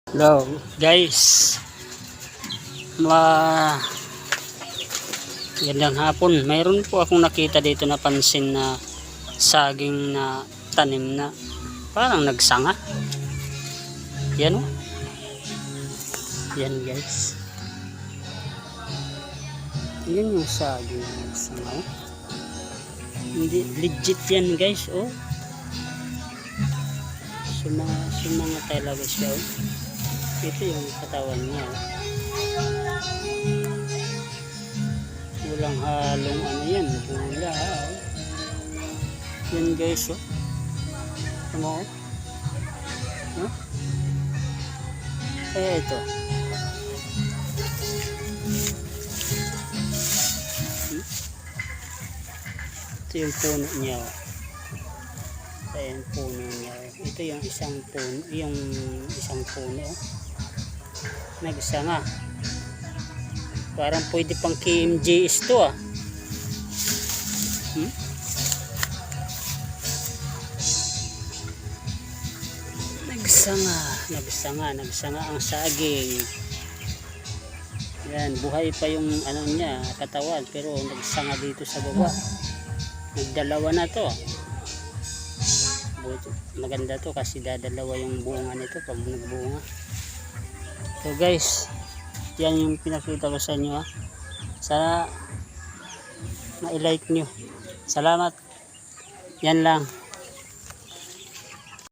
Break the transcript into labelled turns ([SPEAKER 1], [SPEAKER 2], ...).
[SPEAKER 1] Hello guys, gandang hapon. Mayroon po akong nakita dito na pansin na saging na tanim na parang nagsanga. Yan o, yan guys, yan yung saging na nagsanga o. Hindi legit yan guys o. Sumanga talaga siya o. Ito yung katawan niya o. Walang halong ano yan, bula o. Yan guys o. Tama o. Huh? Kaya ito ito yung puno niya o. Ayan puno niya. Ito yung isang puno nagsanga. Parang pwede pang KMJS to ah. Nagsanga ang saging. Yan, buhay pa yung ano niya, katawan, pero nagsanga dito sa baba. Nagdalawa na to. Maganda to kasi dadalawa yung bunga nito pag nagbunga. So guys, yan yung pinakita ko sa inyo ha. Sana ma-like nyo. Salamat. Yan lang.